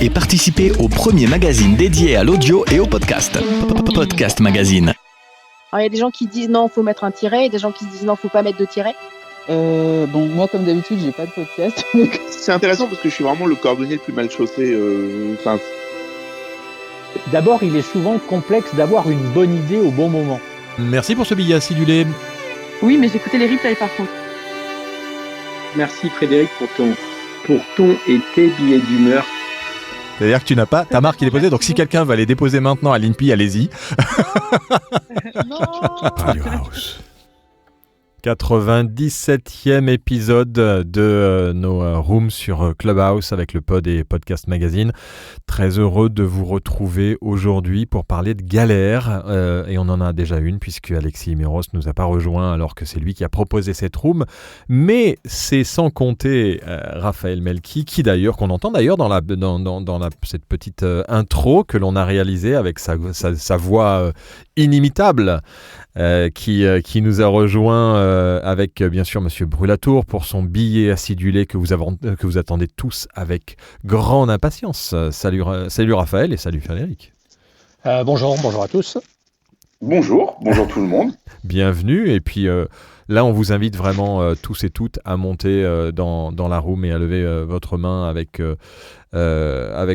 et participez au premier magazine dédié à l'audio et au podcast. Podcast Magazine. Alors, il y a des gens qui disent non, il faut mettre un tiret, et des gens qui disent non, il ne faut pas mettre de tiret. Moi, comme d'habitude, j'ai pas de podcast. C'est intéressant parce que je suis vraiment le cordonnier le plus mal chaussé. D'abord, il est souvent complexe d'avoir une bonne idée au bon moment. Merci pour ce billet acidulé. Oui, mais j'écoutais les replays par contre. Merci Frédéric pour ton et tes billets d'humeur. C'est-à-dire que tu n'as pas ta marque qui est déposée, donc si quelqu'un va les déposer maintenant à l'INPI, allez-y. Non. Radio House. 97e épisode de nos rooms sur Clubhouse avec le Pod et Podcast Magazine. Très heureux de vous retrouver aujourd'hui pour parler de galère. Et on en a déjà une puisque Alexis Miros nous a pas rejoint alors que c'est lui qui a proposé cette room. Mais c'est sans compter Raphaël Melki qui d'ailleurs, qu'on entend d'ailleurs dans cette petite intro que l'on a réalisée avec sa voix inimitable. Qui nous a rejoint avec bien sûr Monsieur Brulatour pour son billet acidulé que vous attendez tous avec grande impatience. Salut Raphaël et salut Frédéric. Bonjour à tous. Bonjour tout le monde. Bienvenue et puis là on vous invite vraiment tous et toutes à monter dans la room et à lever votre main avec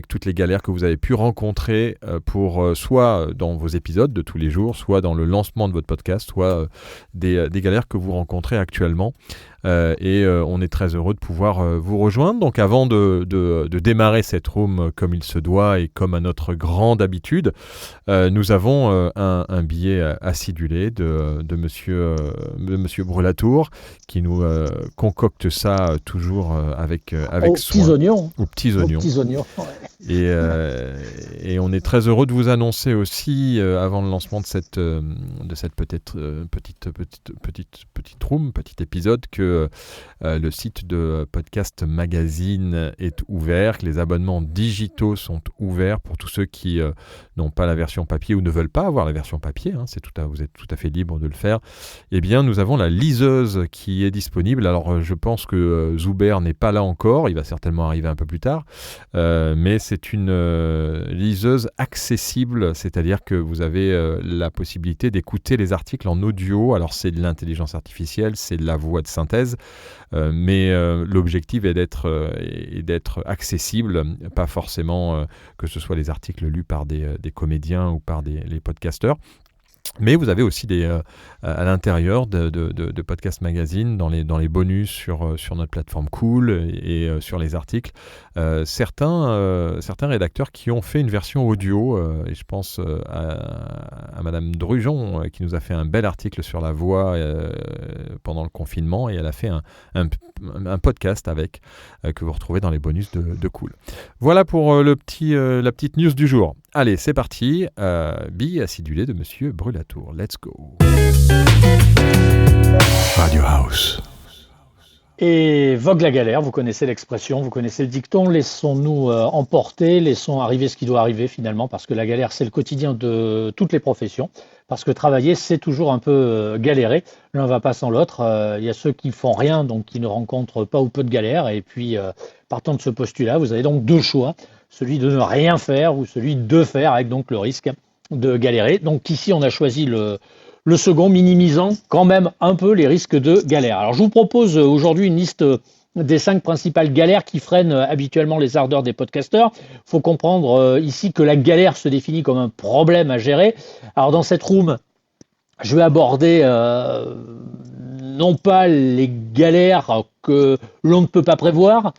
toutes les galères que vous avez pu rencontrer pour soit dans vos épisodes de tous les jours, soit dans le lancement de votre podcast, soit des galères que vous rencontrez actuellement. Et on est très heureux de pouvoir vous rejoindre. Donc avant de démarrer cette room comme il se doit et comme à notre grande habitude, nous avons un billet acidulé de monsieur Brulatour qui nous concocte ça toujours avec soin. Aux petits oignons. Ouais. Et on est très heureux de vous annoncer aussi avant le lancement de cette petite room, petit épisode, que le site de Podcast Magazine est ouvert, que les abonnements digitaux sont ouverts pour tous ceux qui n'ont pas la version papier ou ne veulent pas avoir la version papier, hein, vous êtes tout à fait libre de le faire. Eh bien, nous avons la liseuse qui est disponible. Alors, je pense que Zuber n'est pas là encore, il va certainement arriver un peu plus tard, mais c'est une liseuse accessible, c'est-à-dire que vous avez la possibilité d'écouter les articles en audio. Alors, c'est de l'intelligence artificielle, c'est de la voix de synthèse, mais l'objectif est d'être accessible, pas forcément que ce soit les articles lus par des comédiens ou par les podcasteurs. Mais vous avez aussi à l'intérieur de Podcast Magazine, dans les bonus sur notre plateforme Cool et sur les articles, certains rédacteurs qui ont fait une version audio, et je pense à Madame Drujon qui nous a fait un bel article sur la voix pendant le confinement, et elle a fait un podcast avec que vous retrouvez dans les bonus de Cool. Voilà pour la petite news du jour. Allez, c'est parti. Billet acidulé de Monsieur Brulatour. Let's go. Radio House. Et vogue la galère, vous connaissez l'expression, vous connaissez le dicton, laissons-nous emporter, laissons arriver ce qui doit arriver finalement, parce que la galère, c'est le quotidien de toutes les professions, parce que travailler, c'est toujours un peu galérer, l'un va pas sans l'autre, il y a ceux qui font rien, donc qui ne rencontrent pas ou peu de galères, et puis partant de ce postulat, vous avez donc deux choix, celui de ne rien faire ou celui de faire, avec donc le risque de galérer. Donc ici, on a choisi le second, minimisant quand même un peu les risques de galère. Alors je vous propose aujourd'hui une liste des 5 principales galères qui freinent habituellement les ardeurs des podcasteurs. Il faut comprendre ici que la galère se définit comme un problème à gérer. Alors dans cette room, je vais aborder non pas les galères que l'on ne peut pas prévoir,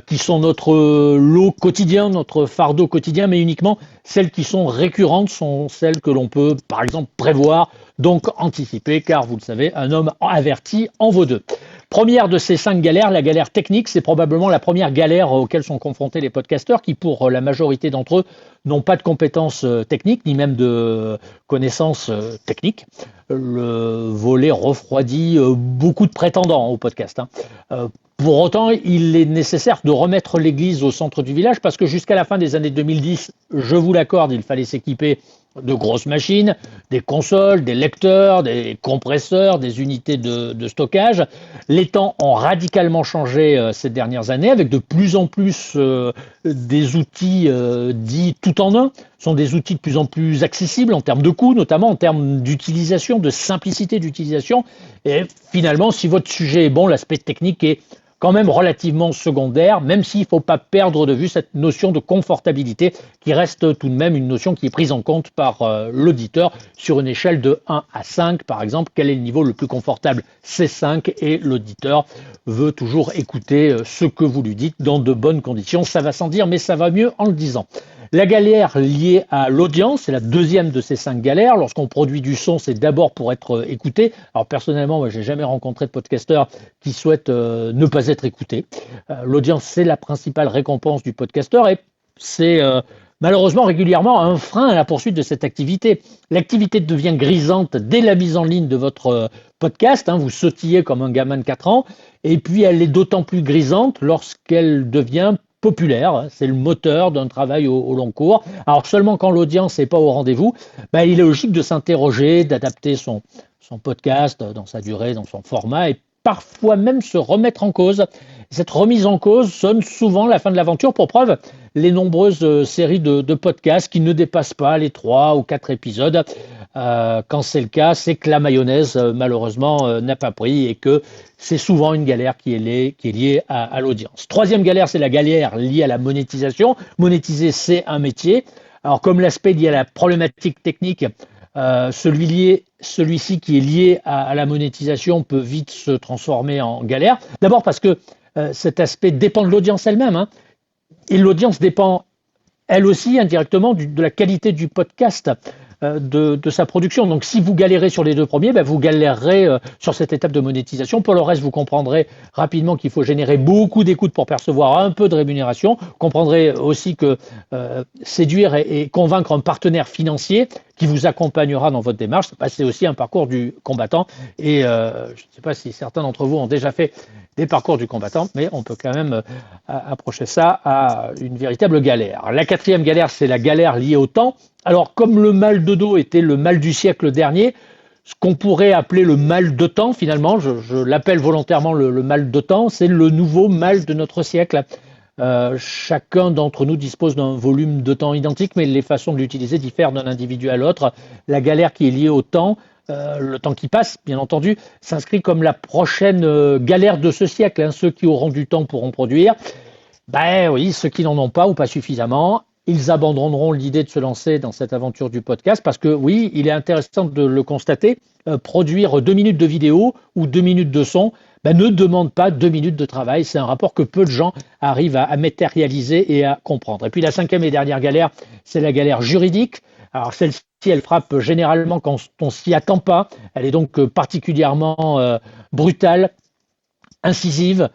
qui sont notre lot quotidien, notre fardeau quotidien, mais uniquement celles qui sont récurrentes, sont celles que l'on peut, par exemple, prévoir, donc anticiper, car vous le savez, un homme averti en vaut deux. Première de ces 5 galères, la galère technique, c'est probablement la première galère auxquelles sont confrontés les podcasteurs qui, pour la majorité d'entre eux, n'ont pas de compétences techniques, ni même de connaissances techniques. Le volet refroidit beaucoup de prétendants au podcast. Pour autant, il est nécessaire de remettre l'église au centre du village parce que jusqu'à la fin des années 2010, je vous l'accorde, il fallait s'équiper de grosses machines, des consoles, des lecteurs, des compresseurs, des unités de stockage. Les temps ont radicalement changé ces dernières années, avec de plus en plus des outils dits tout en un. Ce sont des outils de plus en plus accessibles en termes de coûts, notamment en termes d'utilisation, de simplicité d'utilisation. Et finalement, si votre sujet est bon, l'aspect technique est quand même relativement secondaire, même s'il ne faut pas perdre de vue cette notion de confortabilité qui reste tout de même une notion qui est prise en compte par l'auditeur sur une échelle de 1 à 5, par exemple. Quel est le niveau le plus confortable? C'est 5 et l'auditeur veut toujours écouter ce que vous lui dites dans de bonnes conditions. Ça va sans dire, mais ça va mieux en le disant. La galère liée à l'audience, c'est la deuxième de ces 5 galères. Lorsqu'on produit du son, c'est d'abord pour être écouté. Alors personnellement, moi, j'ai jamais rencontré de podcasteur qui souhaite ne pas être écouté. L'audience, c'est la principale récompense du podcasteur et c'est malheureusement régulièrement un frein à la poursuite de cette activité. L'activité devient grisante dès la mise en ligne de votre podcast. Vous sautillez comme un gamin de 4 ans et puis elle est d'autant plus grisante lorsqu'elle devient populaire, c'est le moteur d'un travail au long cours. Alors seulement quand l'audience n'est pas au rendez-vous, il est logique de s'interroger, d'adapter son podcast dans sa durée, dans son format et parfois même se remettre en cause. Cette remise en cause sonne souvent la fin de l'aventure, pour preuve les nombreuses séries de podcasts qui ne dépassent pas les 3 ou 4 épisodes. Quand c'est le cas, c'est que la mayonnaise, malheureusement, n'a pas pris et que c'est souvent une galère qui est liée à l'audience. Troisième galère, c'est la galère liée à la monétisation. Monétiser, c'est un métier. Alors, comme l'aspect lié à la problématique technique, celui-ci qui est lié à la monétisation peut vite se transformer en galère. D'abord parce que cet aspect dépend de l'audience elle-même. Et l'audience dépend, elle aussi, indirectement, de la qualité du podcast. De sa production. Donc si vous galérez sur les 2 premiers, vous galérerez sur cette étape de monétisation. Pour le reste, vous comprendrez rapidement qu'il faut générer beaucoup d'écoute pour percevoir un peu de rémunération. Vous comprendrez aussi que séduire et convaincre un partenaire financier qui vous accompagnera dans votre démarche, c'est aussi un parcours du combattant. Et je ne sais pas si certains d'entre vous ont déjà fait des parcours du combattant, mais on peut quand même approcher ça à une véritable galère. La 4e galère, c'est la galère liée au temps. Alors, comme le mal de dos était le mal du siècle dernier, ce qu'on pourrait appeler le mal de temps, finalement, je l'appelle volontairement le mal de temps, c'est le nouveau mal de notre siècle. Chacun d'entre nous dispose d'un volume de temps identique, mais les façons de l'utiliser diffèrent d'un individu à l'autre. La galère qui est liée au temps, le temps qui passe, bien entendu, s'inscrit comme la prochaine galère de ce siècle. Ceux qui auront du temps pourront produire. Oui, ceux qui n'en ont pas ou pas suffisamment, ils abandonneront l'idée de se lancer dans cette aventure du podcast parce que oui, il est intéressant de le constater, produire 2 minutes de vidéo ou 2 minutes de son ne demande pas 2 minutes de travail. C'est un rapport que peu de gens arrivent à matérialiser et à comprendre. Et puis la 5e et dernière galère, c'est la galère juridique. Alors celle-ci, elle frappe généralement quand on s'y attend pas. Elle est donc particulièrement brutale, incisive,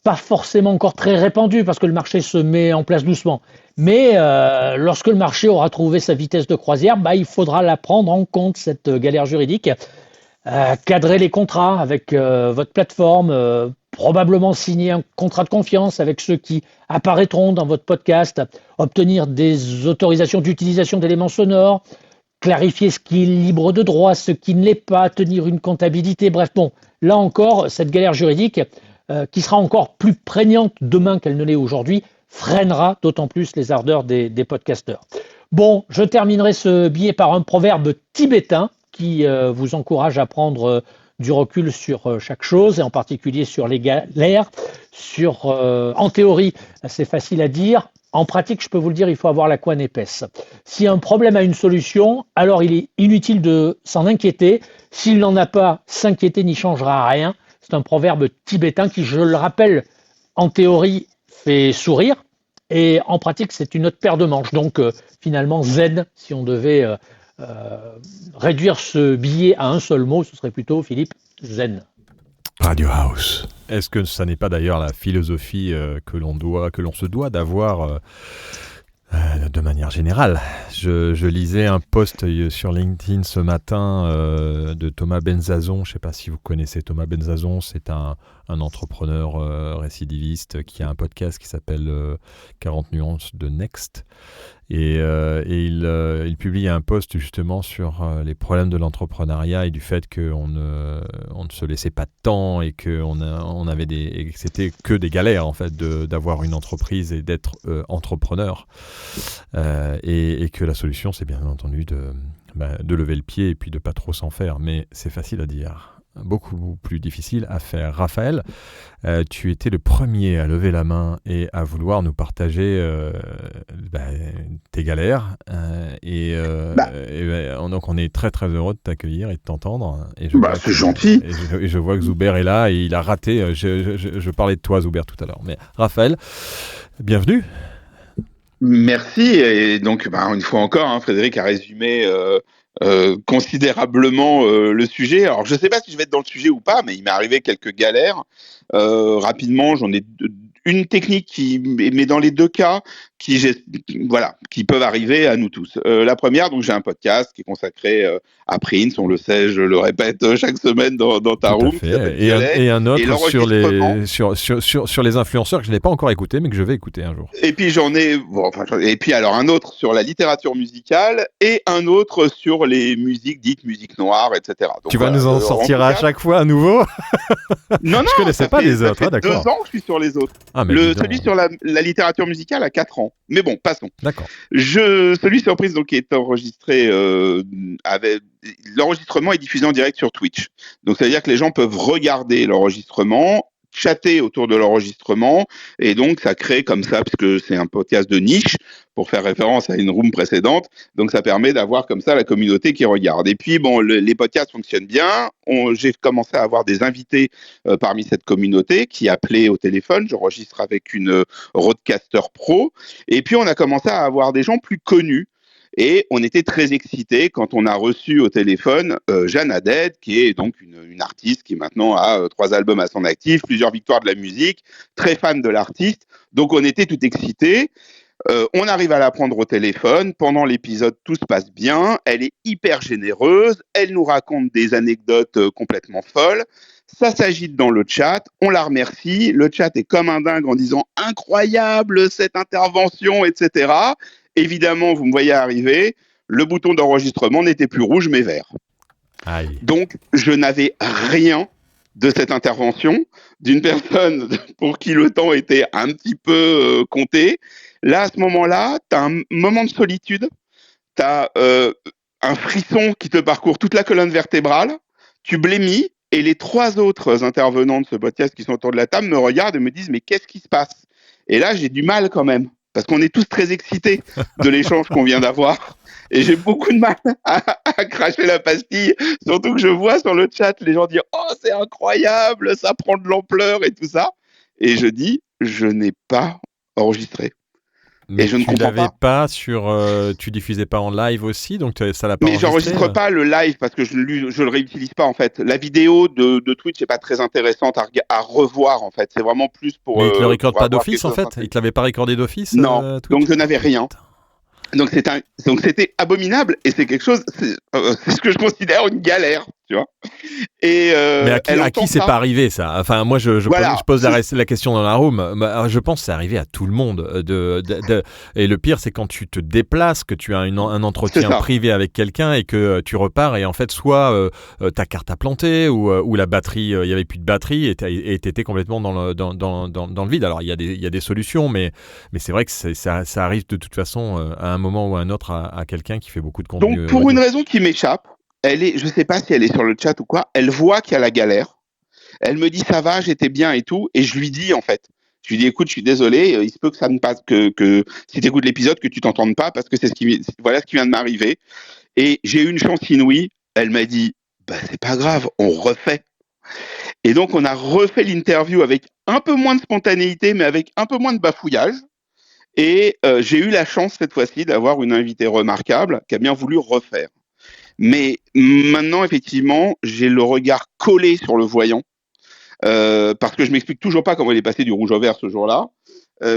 pas forcément encore très répandue parce que le marché se met en place doucement. Mais lorsque le marché aura trouvé sa vitesse de croisière, il faudra la prendre en compte, cette galère juridique. Cadrer les contrats avec votre plateforme, probablement signer un contrat de confiance avec ceux qui apparaîtront dans votre podcast, obtenir des autorisations d'utilisation d'éléments sonores, clarifier ce qui est libre de droit, ce qui ne l'est pas, tenir une comptabilité. Bref, là encore, cette galère juridique, qui sera encore plus prégnante demain qu'elle ne l'est aujourd'hui, freinera d'autant plus les ardeurs des podcasteurs. Je terminerai ce billet par un proverbe tibétain qui vous encourage à prendre du recul sur chaque chose, et en particulier sur les galères. En théorie, c'est facile à dire. En pratique, je peux vous le dire, il faut avoir la couenne épaisse. Si un problème a une solution, alors il est inutile de s'en inquiéter. S'il n'en a pas, s'inquiéter n'y changera rien. C'est un proverbe tibétain qui, je le rappelle, en théorie, fait sourire. Et en pratique, c'est une autre paire de manches. Donc, finalement, zen, si on devait réduire ce billet à un seul mot, ce serait plutôt, Philippe, zen. Radio House. Est-ce que ça n'est pas d'ailleurs la philosophie que l'on se doit d'avoir de manière générale? Je lisais un post sur LinkedIn ce matin de Thomas Benzazon. Je ne sais pas si vous connaissez Thomas Benzazon. C'est un entrepreneur récidiviste qui a un podcast qui s'appelle 40 nuances de Next. il publie un post justement sur les problèmes de l'entrepreneuriat et du fait qu'on ne se laissait pas de temps et que et que c'était que des galères en fait d'avoir une entreprise et d'être entrepreneur. Et que la solution, c'est bien entendu de lever le pied et puis de pas trop s'en faire. Mais c'est facile à dire. Beaucoup plus difficile à faire. Raphaël, tu étais le premier à lever la main et à vouloir nous partager tes galères. Donc on est très très heureux de t'accueillir et de t'entendre. C'est gentil. Et je vois que Zuber est là et il a raté. Je parlais de toi, Zuber, tout à l'heure. Mais Raphaël, bienvenue. Merci. Et donc, une fois encore, Frédéric a résumé considérablement le sujet. Alors, je ne sais pas si je vais être dans le sujet ou pas, mais il m'est arrivé quelques galères. Rapidement, j'en ai une technique mais dans les deux cas, qui peuvent arriver à nous tous. La première, donc j'ai un podcast qui est consacré à Prince, on le sait, je le répète chaque semaine dans ta room. Et un autre sur les influenceurs que je n'ai pas encore écouté, mais que je vais écouter un jour. Et puis alors un autre sur la littérature musicale et un autre sur les musiques dites musique noire, etc. Donc, tu vas nous en sortir à chaque fois à nouveau? Non, je connaissais pas les autres. Ça fait 2 ans que je suis sur les autres. Celui sur la littérature musicale a 4 ans. Mais bon, passons. D'accord. Celui sur Prince, donc, qui est enregistré l'enregistrement est diffusé en direct sur Twitch. Donc, ça veut dire que les gens peuvent regarder l'enregistrement, chatter autour de l'enregistrement, et donc ça crée comme ça, puisque c'est un podcast de niche, pour faire référence à une room précédente, donc ça permet d'avoir comme ça la communauté qui regarde. Et puis les podcasts fonctionnent bien, j'ai commencé à avoir des invités parmi cette communauté qui appelaient au téléphone, j'enregistre avec une Rodecaster Pro, et puis on a commencé à avoir des gens plus connus. Et on était très excités quand on a reçu au téléphone Jeanne Haddad, qui est donc une artiste qui maintenant a 3 albums à son actif, plusieurs victoires de la musique, très fan de l'artiste. Donc on était tout excités. On arrive à la prendre au téléphone. Pendant l'épisode, tout se passe bien. Elle est hyper généreuse. Elle nous raconte des anecdotes complètement folles. Ça s'agite dans le chat. On la remercie. Le chat est comme un dingue en disant « Incroyable cette intervention, etc. » Évidemment, vous me voyez arriver, le bouton d'enregistrement n'était plus rouge mais vert. Aïe. Donc, je n'avais rien de cette intervention d'une personne pour qui le temps était un petit peu compté. Là, à ce moment-là, tu as un moment de solitude, tu as un frisson qui te parcourt toute la colonne vertébrale, tu blémis, et les 3 autres intervenants de ce podcast qui sont autour de la table me regardent et me disent « Mais qu'est-ce qui se passe ?» Et là, j'ai du mal quand même. Parce qu'on est tous très excités de l'échange qu'on vient d'avoir. Et j'ai beaucoup de mal à cracher la pastille. Surtout que je vois sur le chat les gens dire « Oh, c'est incroyable, ça prend de l'ampleur et tout ça. » Et je dis « Je n'ai pas enregistré. » Mais et je ne tu comprends l'avais pas. tu diffusais pas en live aussi, donc ça l'a pas Mais enregistré. j'enregistre pas le live parce que je le réutilise pas en fait. La vidéo de Twitch n'est pas très intéressante à revoir en fait. C'est vraiment plus pour. Mais il te le recorde pas avoir d'office en quelque chose fait. Il te l'avait pas recordé d'office. Non. Donc je n'avais rien. Donc c'était abominable et c'est quelque chose. C'est ce que je considère une galère, tu vois. Et mais à qui c'est pas arrivé ça? Enfin, moi je pose la question dans la room. Je pense que c'est arrivé à tout le monde. Et le pire, c'est quand tu te déplaces, que tu as un entretien privé avec quelqu'un et que tu repars et en fait soit ta carte a planté ou la batterie, il y avait plus de batterie et t'étais complètement dans le vide. Alors il y a des solutions, mais c'est vrai que ça arrive de toute façon à un moment ou à un autre à quelqu'un qui fait beaucoup de contenu. Donc pour une raison qui m'échappe. Je sais pas si elle est sur le chat ou quoi, elle voit qu'il y a la galère. Elle me dit ça va, j'étais bien et tout. Et je lui dis en fait, écoute, je suis désolé, il se peut que ça ne passe que si tu écoutes l'épisode, que tu t'entendes pas parce que voilà ce qui vient de m'arriver. Et j'ai eu une chance inouïe. Elle m'a dit, c'est pas grave, on refait. Et donc on a refait l'interview avec un peu moins de spontanéité, mais avec un peu moins de bafouillage. Et j'ai eu la chance cette fois-ci d'avoir une invitée remarquable qui a bien voulu refaire. Mais maintenant, effectivement, j'ai le regard collé sur le voyant parce que je m'explique toujours pas comment il est passé du rouge au vert ce jour-là.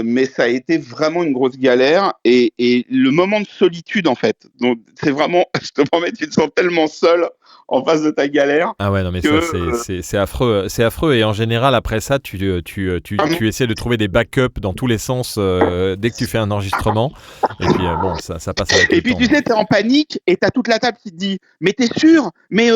Mais ça a été vraiment une grosse galère et le moment de solitude en fait. Donc c'est vraiment, je te promets, tu te sens tellement seul en face de ta galère. Ah ouais, non mais que, ça c'est affreux, c'est affreux et en général après ça tu essaies de trouver des backups dans tous les sens dès que tu fais un enregistrement et puis bon ça passe avec Et le puis temps. tu sais, t'es en panique et t'as toute la table qui te dit mais t'es sûr, mais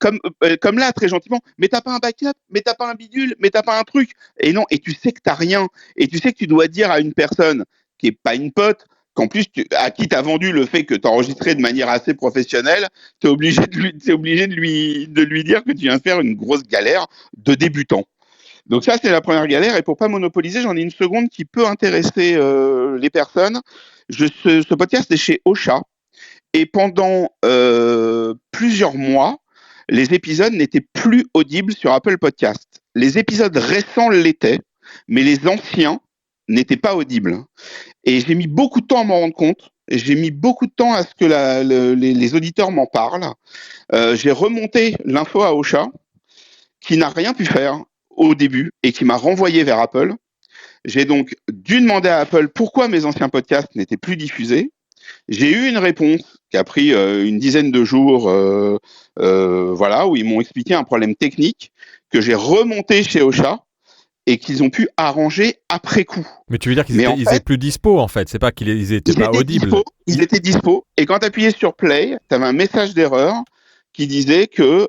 comme là très gentiment, mais t'as pas un backup, mais t'as pas un bidule, mais t'as pas un truc. Et non, et tu sais que t'as rien et tu sais que tu dois dire à une personne qui est pas une pote, qu'en plus à qui t'as vendu le fait que t'enregistrais de manière assez professionnelle, t'es obligé de lui dire que tu viens de faire une grosse galère de débutant. Donc ça c'est la première galère et pour pas monopoliser, j'en ai une seconde qui peut intéresser les personnes. Ce podcast est chez Ocha et pendant plusieurs mois, les épisodes n'étaient plus audibles sur Apple Podcast. Les épisodes récents l'étaient, mais les anciens n'étaient pas audibles. Et j'ai mis beaucoup de temps à m'en rendre compte. J'ai mis beaucoup de temps à ce que les auditeurs m'en parlent. J'ai remonté l'info à Ocha, qui n'a rien pu faire au début et qui m'a renvoyé vers Apple. J'ai donc dû demander à Apple pourquoi mes anciens podcasts n'étaient plus diffusés. J'ai eu une réponse qui a pris une dizaine de jours, voilà, où ils m'ont expliqué un problème technique que j'ai remonté chez Ocha et qu'ils ont pu arranger après coup. Mais tu veux dire qu'ils étaient plus dispo en fait, c'est pas qu'ils étaient pas audibles. Ils étaient dispo et quand tu appuyais sur play, tu avais un message d'erreur qui disait que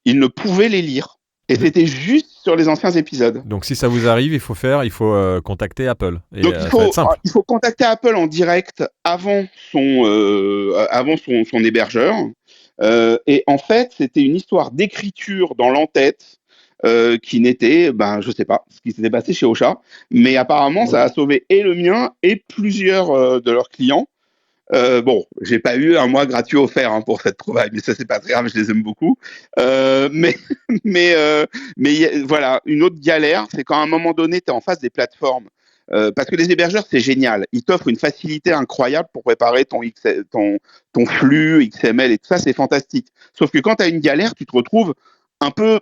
ils ne pouvaient les lire. Et c'était juste sur les anciens épisodes. Donc si ça vous arrive, il faut contacter Apple. Et, donc ça va être simple. il faut contacter Apple en direct avant son hébergeur. Et en fait, c'était une histoire d'écriture dans l'entête qui n'était, je sais pas ce qui s'était passé chez Ocha, mais apparemment ça a sauvé et le mien et plusieurs de leurs clients. Bon, j'ai pas eu un mois gratuit offert pour cette trouvaille, mais ça c'est pas très grave, je les aime beaucoup. Mais voilà, une autre galère, c'est quand à un moment donné tu es en face des plateformes, parce que les hébergeurs c'est génial, ils t'offrent une facilité incroyable pour préparer ton flux XML et tout ça, c'est fantastique. Sauf que quand tu as une galère, tu te retrouves un peu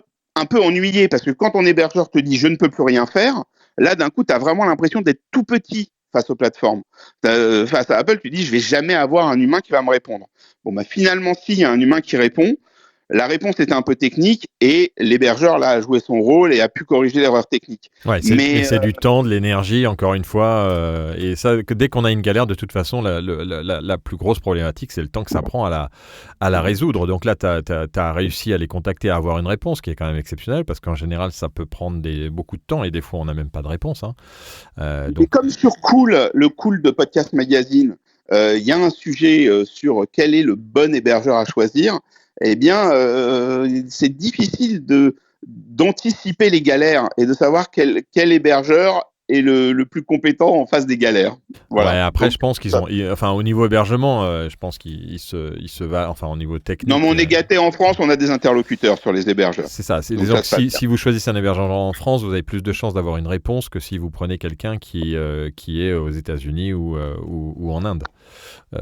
ennuyé, parce que quand ton hébergeur te dit je ne peux plus rien faire, là d'un coup tu as vraiment l'impression d'être tout petit face aux plateformes. Face à Apple, tu dis, je vais jamais avoir un humain qui va me répondre. Bon, finalement, s'il y a un humain qui répond, la réponse était un peu technique et l'hébergeur là a joué son rôle et a pu corriger l'erreur technique. Ouais, c'est du temps, de l'énergie, encore une fois. Et ça, dès qu'on a une galère, de toute façon, la plus grosse problématique, c'est le temps que ça prend à la résoudre. Donc là, tu as réussi à les contacter, à avoir une réponse, qui est quand même exceptionnelle, parce qu'en général, ça peut prendre beaucoup de temps et des fois, on n'a même pas de réponse. Et comme sur le Cool de Podcast Magazine, il y a un sujet sur quel est le bon hébergeur à choisir. Eh bien, c'est difficile d'anticiper les galères et de savoir quel hébergeur est le plus compétent en face des galères. Voilà. Ouais, après, je pense qu'ils ont, au niveau hébergement, je pense qu'ils se valent, au niveau technique. Non, mais on est gâtés en France, on a des interlocuteurs sur les hébergeurs. C'est ça. Donc, si vous choisissez un hébergeur en France, vous avez plus de chances d'avoir une réponse que si vous prenez quelqu'un qui est aux États-Unis ou en Inde.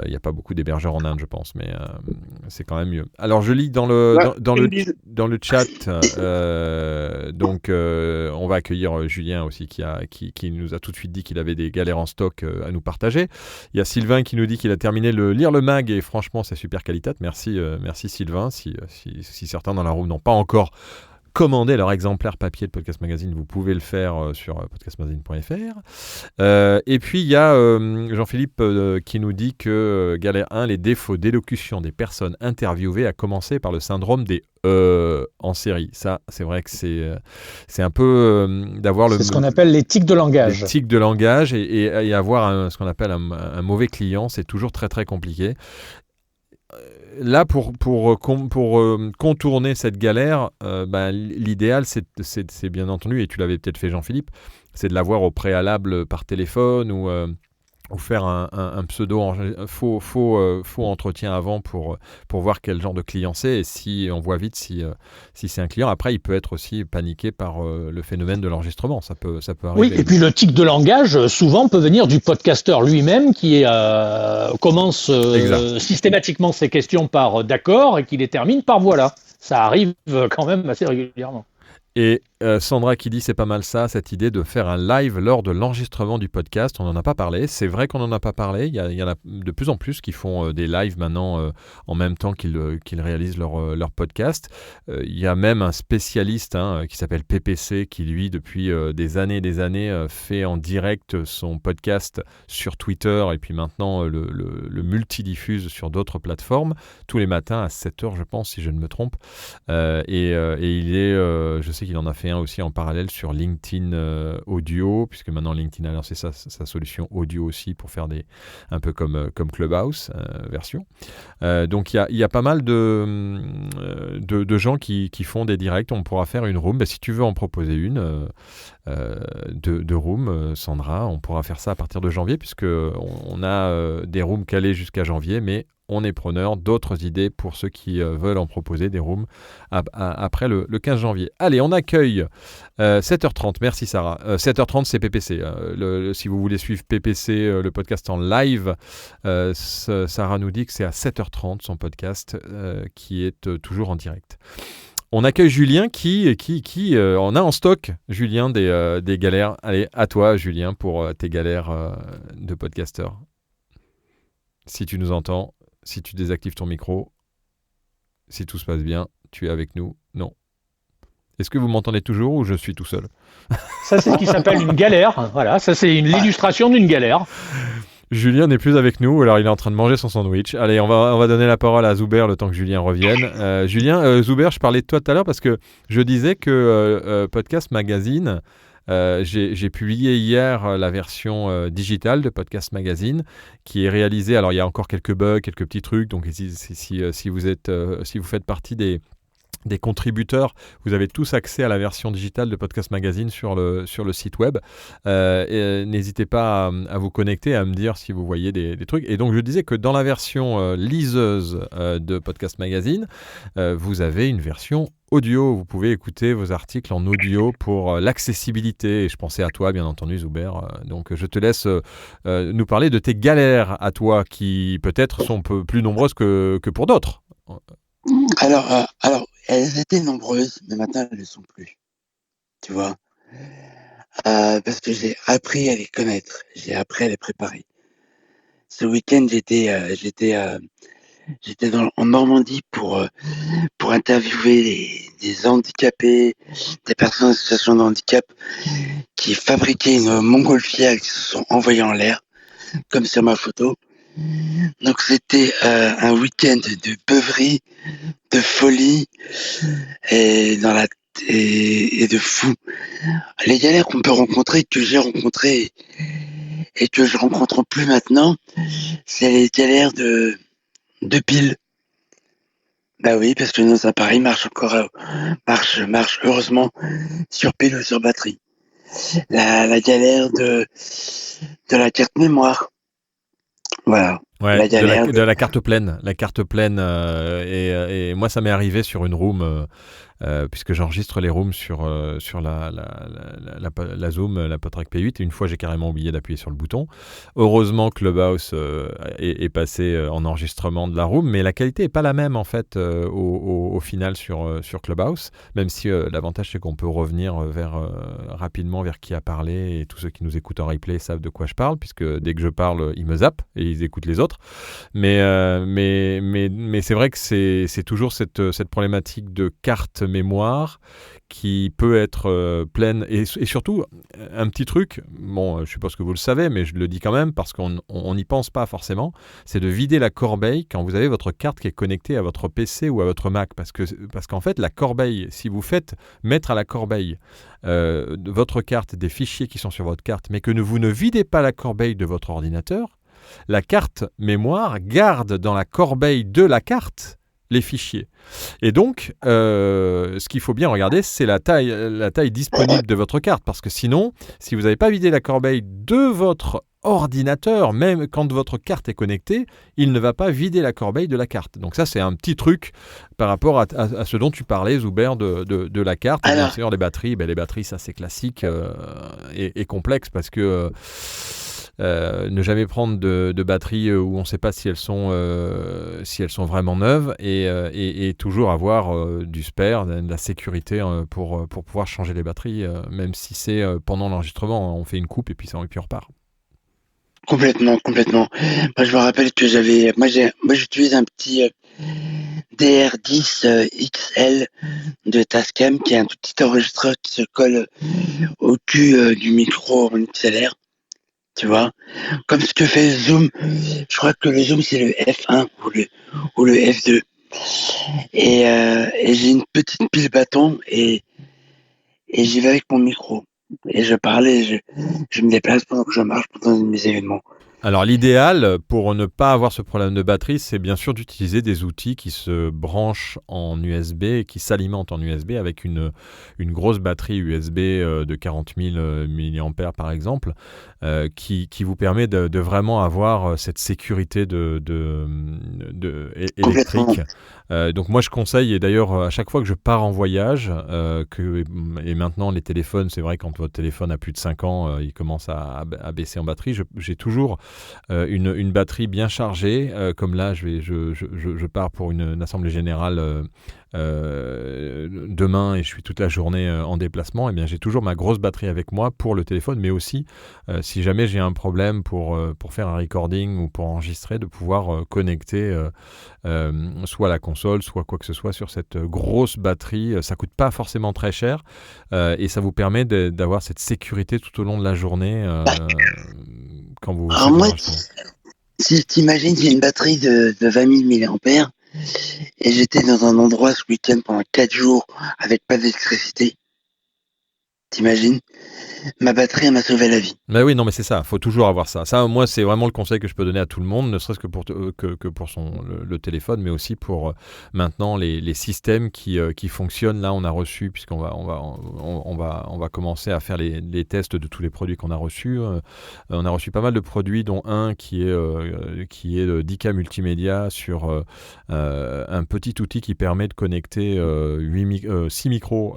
Il n'y a pas beaucoup d'hébergeurs en Inde, je pense, mais c'est quand même mieux. Alors, je lis dans le chat. Donc, on va accueillir Julien aussi, qui nous a tout de suite dit qu'il avait des galères en stock à nous partager. Il y a Sylvain qui nous dit qu'il a terminé lire le mag et franchement, c'est super qualité. Merci Sylvain. Si certains dans la room n'ont pas encore commandé leur exemplaire papier de Podcast Magazine, vous pouvez le faire sur podcastmagazine.fr. Et puis il y a Jean-Philippe qui nous dit que galère 1, les défauts d'élocution des personnes interviewées, à commencer par le syndrome des en série. Ça, c'est vrai que c'est un peu d'avoir c'est ce qu'on appelle les tics de langage. Les tics de langage et avoir ce qu'on appelle un mauvais client, c'est toujours très très compliqué. Là, pour contourner cette galère, l'idéal, c'est bien entendu, et tu l'avais peut-être fait Jean-Philippe, c'est de l'avoir au préalable par téléphone ou faire un pseudo faux entretien avant pour voir quel genre de client c'est, et si on voit vite si c'est un client. Après, il peut être aussi paniqué par le phénomène de l'enregistrement, ça peut arriver. Oui, et puis le tic de langage souvent peut venir du podcasteur lui-même qui commence systématiquement ses questions par d'accord et qui les termine par voilà. Ça arrive quand même assez régulièrement. Et Sandra qui dit c'est pas mal ça, cette idée de faire un live lors de l'enregistrement du podcast. On n'en a pas parlé. C'est vrai qu'on n'en a pas parlé. Il y en a de plus en plus qui font des lives maintenant en même temps qu'ils réalisent leur podcast. Il y a même un spécialiste qui s'appelle PPC qui, lui, depuis des années, fait en direct son podcast sur Twitter et puis maintenant le multidiffuse sur d'autres plateformes tous les matins à 7h, je pense, si je ne me trompe. Et il est, je sais qu'il en a fait un aussi en parallèle sur LinkedIn Audio, puisque maintenant LinkedIn a lancé sa solution audio aussi pour faire un peu comme Clubhouse version. Donc il y a pas mal de gens qui font des directs. On pourra faire une room. Si tu veux en proposer une de room, Sandra, on pourra faire ça à partir de janvier, puisque on a des rooms calés jusqu'à janvier, mais on est preneur d'autres idées pour ceux qui veulent en proposer des rooms après le 15 janvier. Allez, on accueille 7h30. Merci Sarah. 7h30, c'est PPC. Si vous voulez suivre PPC, le podcast en live, Sarah nous dit que c'est à 7h30 son podcast qui est toujours en direct. On accueille Julien qui en a en stock, Julien, des galères. Allez, à toi Julien pour tes galères de podcasteur. Si tu nous entends, si tu désactives ton micro, si tout se passe bien, tu es avec nous. Non. Est-ce que vous m'entendez toujours ou je suis tout seul ? Ça, c'est ce qui s'appelle une galère. Voilà, ça, c'est l'illustration d'une galère. Julien n'est plus avec nous, alors il est en train de manger son sandwich. Allez, on va donner la parole à Zuber le temps que Julien revienne. Julien, Zuber, je parlais de toi tout à l'heure parce que je disais que Podcast Magazine... j'ai publié hier la version digitale de Podcast Magazine qui est réalisée. Alors il y a encore quelques bugs, quelques petits trucs. Donc si vous faites partie des contributeurs, vous avez tous accès à la version digitale de Podcast Magazine sur le site web. Et n'hésitez pas à vous connecter, à me dire si vous voyez des trucs. Et donc je disais que dans la version liseuse de Podcast Magazine, vous avez une version audio. Vous pouvez écouter vos articles en audio pour l'accessibilité. Et je pensais à toi, bien entendu, Zuber. Donc je te laisse nous parler de tes galères à toi qui peut-être sont un peu plus nombreuses que pour d'autres. Alors, elles étaient nombreuses, mais maintenant elles ne le sont plus. Tu vois, parce que j'ai appris à les connaître, j'ai appris à les préparer. Ce week-end, j'étais en Normandie pour interviewer des handicapés, des personnes en situation de handicap qui fabriquaient une montgolfière et qui se sont envoyés en l'air, comme sur ma photo. Donc c'était un week-end de beuverie, de folie et de fou. Les galères qu'on peut rencontrer, que j'ai rencontrées et que je rencontre plus maintenant, c'est les galères de piles. Bah oui, parce que nos appareils marchent heureusement sur pile ou sur batterie. La galère de la carte mémoire. Voilà. Ouais, de la carte pleine. La carte pleine. Et moi, ça m'est arrivé sur une room, puisque j'enregistre les rooms sur la Zoom, la PodTrack P8. Et une fois, j'ai carrément oublié d'appuyer sur le bouton. Heureusement, Clubhouse est passé en enregistrement de la room, mais la qualité n'est pas la même, en fait, au final sur Clubhouse. Même si l'avantage, c'est qu'on peut revenir rapidement vers qui a parlé. Et tous ceux qui nous écoutent en replay savent de quoi je parle, puisque dès que je parle, ils me zappent et ils écoutent les autres. Mais c'est vrai que c'est toujours cette problématique de carte mémoire qui peut être pleine et surtout un petit truc, bon je suppose que vous le savez mais je le dis quand même parce qu'on n'y pense pas forcément, c'est de vider la corbeille quand vous avez votre carte qui est connectée à votre PC ou à votre Mac parce qu'en fait la corbeille, si vous faites mettre à la corbeille de votre carte des fichiers qui sont sur votre carte mais que vous ne videz pas la corbeille de votre ordinateur, la carte mémoire garde dans la corbeille de la carte les fichiers. Et donc, ce qu'il faut bien regarder, c'est la taille disponible de votre carte. Parce que sinon, si vous n'avez pas vidé la corbeille de votre ordinateur, même quand votre carte est connectée, il ne va pas vider la corbeille de la carte. Donc ça, c'est un petit truc par rapport à ce dont tu parlais, Zuber, de la carte. Alors, Bien sûr, les batteries, ça c'est classique et complexe parce que ne jamais prendre de batteries où on ne sait pas si elles sont vraiment neuves et toujours avoir du spare, de la sécurité pour pouvoir changer les batteries, même si c'est pendant l'enregistrement, on fait une coupe et puis on repart. complètement. Moi, je me rappelle que moi, j'utilise un petit DR10 XL de Tascam, qui est un tout petit enregistreur qui se colle au cul du micro en XLR. Tu vois, comme ce que fait Zoom. Je crois que le Zoom, c'est le F1 ou le F2. Et j'ai une petite pile bâton et j'y vais avec mon micro. Et je parle et je me déplace pendant que je marche pendant mes événements. Alors l'idéal pour ne pas avoir ce problème de batterie, c'est bien sûr d'utiliser des outils qui se branchent en USB et qui s'alimentent en USB avec une grosse batterie USB de 40 000 mAh par exemple, qui vous permet de vraiment avoir cette sécurité électrique. Donc moi je conseille, et d'ailleurs à chaque fois que je pars en voyage, et maintenant les téléphones, c'est vrai quand votre téléphone a plus de 5 ans, il commence à baisser en batterie, j'ai toujours une batterie bien chargée, comme là je pars pour une assemblée générale demain et je suis toute la journée en déplacement, et bien j'ai toujours ma grosse batterie avec moi pour le téléphone, mais aussi si jamais j'ai un problème pour faire un recording ou pour enregistrer, de pouvoir connecter soit la console, soit quoi que ce soit sur cette grosse batterie. Ça coûte pas forcément très cher et ça vous permet d'avoir cette sécurité tout au long de la journée quand vous... Alors moi, si t'imagines, j'ai une batterie de 20 000 mAh et j'étais dans un endroit ce week-end pendant 4 jours avec pas d'électricité. T'imagines ? Ma batterie, elle m'a sauvé la vie. Mais oui, non, mais c'est ça, il faut toujours avoir ça. Ça, moi, c'est vraiment le conseil que je peux donner à tout le monde, ne serait-ce que pour, le téléphone, mais aussi pour maintenant les systèmes qui fonctionnent. Là, on a reçu, puisqu'on va commencer à faire les tests de tous les produits qu'on a reçus. On a reçu pas mal de produits, dont un qui est 10K multimédia sur un petit outil qui permet de connecter 6 micros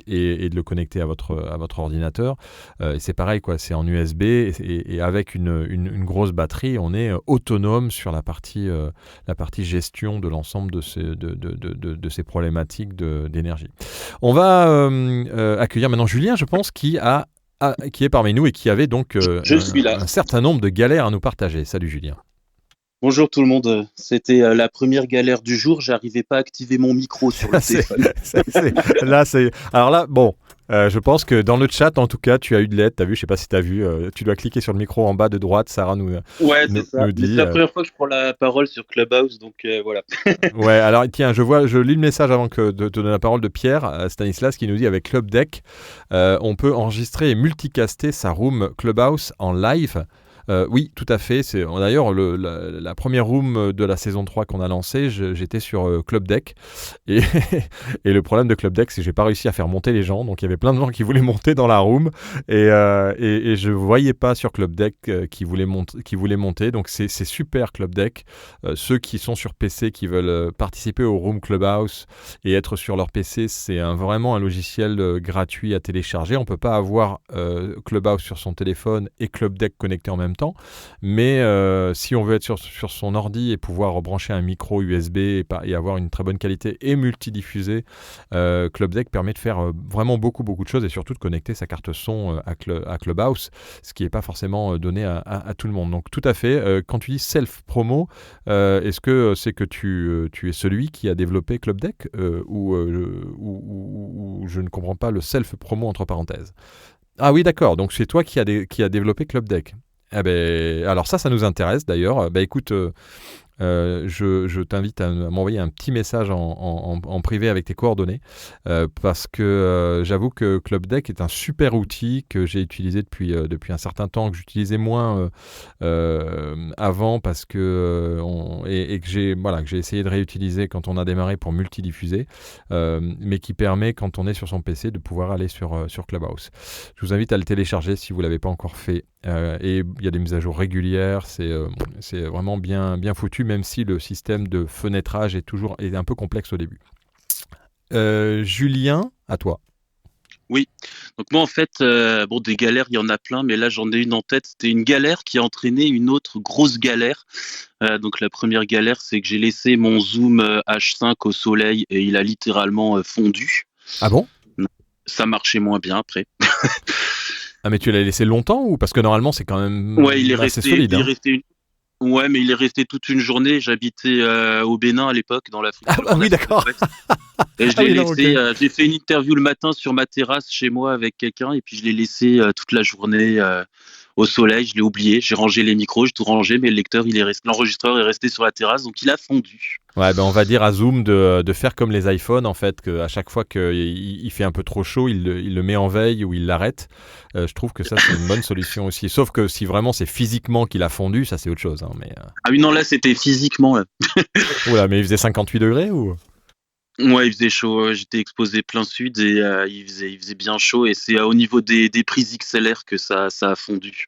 et de le connecter à votre ordinateur. Et c'est pareil, quoi, c'est en USB et avec une grosse batterie, on est autonome sur la partie gestion de l'ensemble de ces problématiques d'énergie. On va accueillir maintenant Julien, je pense, qui est parmi nous et qui avait donc un certain nombre de galères à nous partager. Salut Julien. Bonjour tout le monde, c'était la première galère du jour, j'arrivais pas à activer mon micro sur le téléphone. Alors là, bon, je pense que dans le chat, en tout cas, tu as eu de l'aide, t'as vu, je sais pas si t'as vu, tu dois cliquer sur le micro en bas de droite, Sarah nous dit. C'est la première fois que je prends la parole sur Clubhouse, donc voilà. Ouais, alors tiens, je lis le message avant de donner la parole de Pierre, Stanislas, qui nous dit avec Club Deck, on peut enregistrer et multicaster sa room Clubhouse en live. Oui, tout à fait. D'ailleurs, la première room de la saison 3 qu'on a lancée, j'étais sur Club Deck. Et le problème de Club Deck, c'est que je n'ai pas réussi à faire monter les gens. Donc, il y avait plein de gens qui voulaient monter dans la room. Et je ne voyais pas sur Club Deck qui voulaient monter. Donc, c'est super Club Deck. Ceux qui sont sur PC, qui veulent participer au Room Clubhouse et être sur leur PC, c'est vraiment un logiciel gratuit à télécharger. On ne peut pas avoir Clubhouse sur son téléphone et Club Deck connecté en même temps, mais si on veut être sur son ordi et pouvoir rebrancher un micro USB et avoir une très bonne qualité et multidiffuser, Club Deck permet de faire vraiment beaucoup de choses et surtout de connecter sa carte son à Clubhouse, ce qui n'est pas forcément donné à tout le monde. Donc tout à fait, quand tu dis self-promo, est-ce que c'est que tu es celui qui a développé Club Deck ou je ne comprends pas le self-promo entre parenthèses? Ah oui, d'accord, donc c'est toi qui a développé Club Deck. Eh ben, alors ça nous intéresse d'ailleurs. Écoute, je t'invite à m'envoyer un petit message en privé avec tes coordonnées parce que j'avoue que Club Deck est un super outil que j'ai utilisé depuis un certain temps, que j'utilisais moins avant parce que que j'ai essayé de réutiliser quand on a démarré pour multidiffuser, mais qui permet quand on est sur son PC de pouvoir aller sur Clubhouse. Je vous invite à le télécharger si vous ne l'avez pas encore fait et il y a des mises à jour régulières. C'est vraiment bien foutu, même si le système de fenêtrage est un peu complexe au début. Julien, à toi. Oui, donc moi en fait, des galères, il y en a plein, mais là j'en ai une en tête. C'était une galère qui a entraîné une autre grosse galère. Donc la première galère, c'est que j'ai laissé mon Zoom H5 au soleil et il a littéralement fondu. Ah bon ? Ça marchait moins bien après. Ah mais tu l'as laissé longtemps ou parce que normalement c'est quand même assez solide. Ouais, mais il est resté toute une journée. J'habitais au Bénin à l'époque, dans l'Afrique. Ah oui, d'accord. Et j'ai fait une interview le matin sur ma terrasse chez moi avec quelqu'un, et puis je l'ai laissé toute la journée au soleil. Je l'ai oublié. J'ai rangé les micros, j'ai tout rangé, mais l'enregistreur est resté sur la terrasse, donc il a fondu. Ouais, on va dire à Zoom de faire comme les iPhones, en fait, qu'à chaque fois qu'il fait un peu trop chaud, il le met en veille ou il l'arrête. Je trouve que ça, c'est une bonne solution aussi. Sauf que si vraiment c'est physiquement qu'il a fondu, ça c'est autre chose. Hein, mais, Ah oui, non, là c'était physiquement. Oula, mais il faisait 58 degrés ou ? Ouais, il faisait chaud. J'étais exposé plein sud et il faisait bien chaud. Et c'est au niveau des prises XLR que ça a fondu.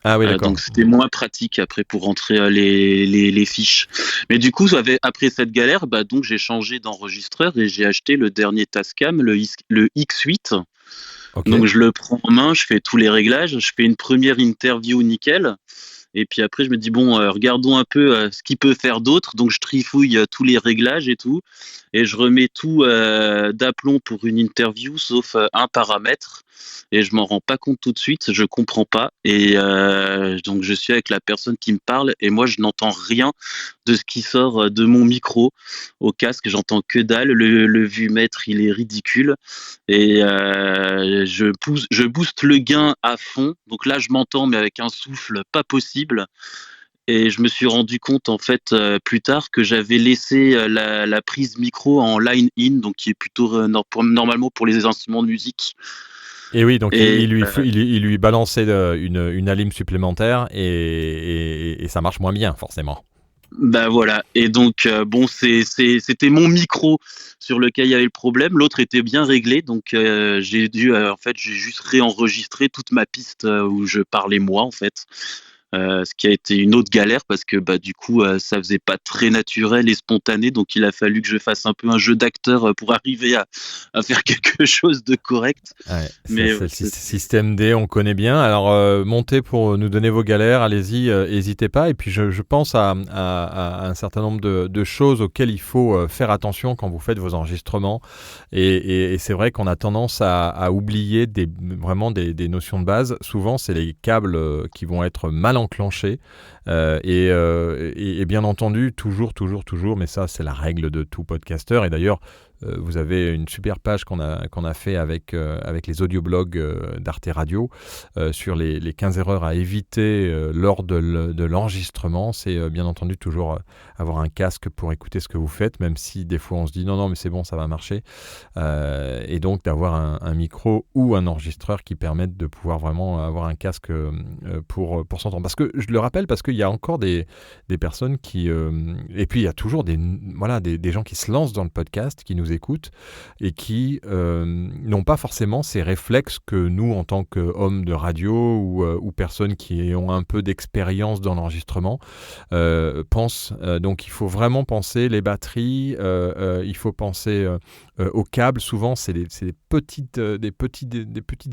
Ah oui, d'accord. Donc c'était moins pratique après pour rentrer les fiches. Mais du coup, après cette galère, donc j'ai changé d'enregistreur et j'ai acheté le dernier Tascam, le X8. Okay. Donc je le prends en main, je fais tous les réglages, je fais une première interview nickel. Et puis après, je me dis, regardons un peu ce qu'il peut faire d'autre. Donc, je trifouille tous les réglages et tout. Et je remets tout d'aplomb pour une interview, sauf un paramètre. Et je m'en rends pas compte tout de suite. Je comprends pas. Et donc, je suis avec la personne qui me parle. Et moi, je n'entends rien de ce qui sort de mon micro au casque. J'entends que dalle. Le vumètre, il est ridicule. Et je booste le gain à fond. Donc là, je m'entends, mais avec un souffle pas possible. Et je me suis rendu compte en fait plus tard que j'avais laissé la prise micro en line-in, donc qui est plutôt normalement pour les instruments de musique. Et oui, donc il lui balançait une alim supplémentaire et ça marche moins bien forcément. Voilà, et donc c'était mon micro sur lequel il y avait le problème, l'autre était bien réglé, donc j'ai juste réenregistré toute ma piste où je parlais moi en fait. Ce qui a été une autre galère parce que du coup ça faisait pas très naturel et spontané, donc il a fallu que je fasse un peu un jeu d'acteur pour arriver à faire quelque chose de correct. Ouais, mais c'est le système D, on connaît bien. Alors montez pour nous donner vos galères, allez-y, n'hésitez pas. Et puis je pense à un certain nombre de choses auxquelles il faut faire attention quand vous faites vos enregistrements. Et c'est vrai qu'on a tendance à oublier vraiment des notions de base. Souvent c'est les câbles qui vont être mal enclenché et bien entendu toujours, mais ça c'est la règle de tout podcasteur. Et d'ailleurs vous avez une super page qu'on a fait avec les audioblogs d'Arte Radio sur les 15 erreurs à éviter lors de l'enregistrement. C'est bien entendu toujours avoir un casque pour écouter ce que vous faites, même si des fois on se dit non mais c'est bon, ça va marcher, et donc d'avoir un micro ou un enregistreur qui permettent de pouvoir vraiment avoir un casque pour s'entendre. Parce que je le rappelle, parce qu'il y a encore des personnes qui et puis il y a toujours des gens qui se lancent dans le podcast, qui nous écoutent et qui n'ont pas forcément ces réflexes que nous, en tant qu'hommes de radio ou personnes qui ont un peu d'expérience dans l'enregistrement, pensent. Donc il faut vraiment penser les batteries, il faut penser aux câbles. Souvent c'est des petites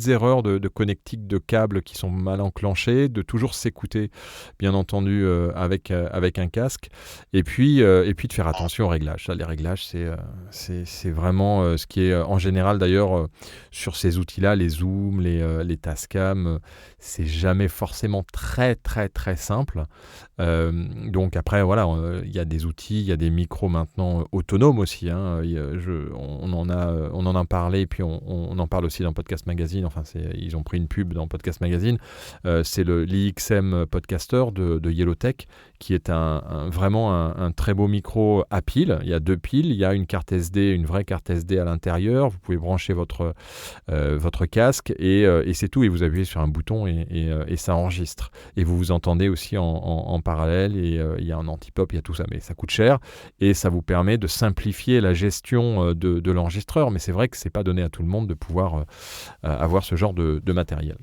erreurs de connectique de câbles qui sont mal enclenchées, de toujours s'écouter bien entendu avec un casque, et puis de faire attention aux réglages. Ça, les réglages c'est vraiment ce qui est en général d'ailleurs sur ces outils-là, les Zoom, les Tascam, c'est jamais forcément très très très simple. Donc après voilà, il y a des outils, il y a des micros maintenant autonomes aussi, hein. On en a parlé, et puis on en parle aussi dans Podcast Magazine. Enfin ils ont pris une pub dans Podcast Magazine. C'est l'IXM Podcaster de Yellowtech, qui est vraiment un très beau micro à pile. Il y a 2 piles, il y a une carte SD, une vraie carte SD à l'intérieur. Vous pouvez brancher votre casque et c'est tout. Et vous appuyez sur un bouton et ça enregistre. Et vous vous entendez aussi en parallèle, et il y a un anti-pop, il y a tout ça. Mais ça coûte cher et ça vous permet de simplifier la gestion de l'enregistreur. Mais c'est vrai que c'est pas donné à tout le monde de pouvoir avoir ce genre de matériel.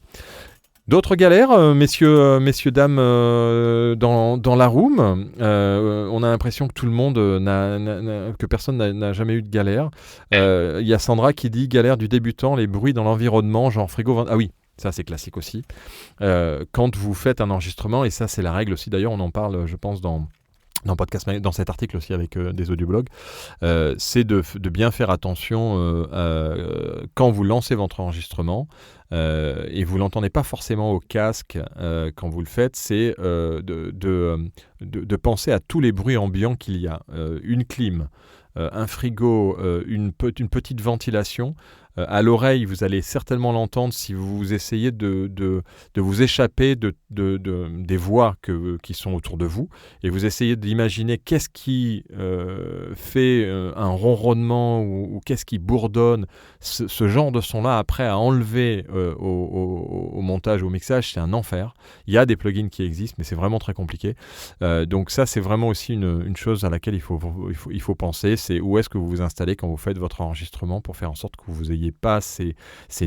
D'autres galères, messieurs, dames, dans la room. On a l'impression que tout le monde que personne n'a jamais eu de galère. Il y a Sandra qui dit galère du débutant, les bruits dans l'environnement, genre frigo. Ah oui, ça c'est classique aussi. Quand vous faites un enregistrement, et ça c'est la règle aussi. D'ailleurs, on en parle, je pense, dans cet article aussi avec des audioblogs, c'est de bien faire attention quand vous lancez votre enregistrement, et vous l'entendez pas forcément au casque quand vous le faites, c'est de penser à tous les bruits ambiants qu'il y a. Une clim, un frigo, une petite ventilation. À l'oreille, vous allez certainement l'entendre si vous essayez de vous échapper des voix qui sont autour de vous, et vous essayez d'imaginer qu'est-ce qui fait un ronronnement ou qu'est-ce qui bourdonne. Ce genre de son-là, après, à enlever au montage, au mixage, c'est un enfer. Il y a des plugins qui existent, mais c'est vraiment très compliqué. Donc ça, c'est vraiment aussi une chose à laquelle il faut penser, c'est où est-ce que vous vous installez quand vous faites votre enregistrement pour faire en sorte que vous ayez pas ces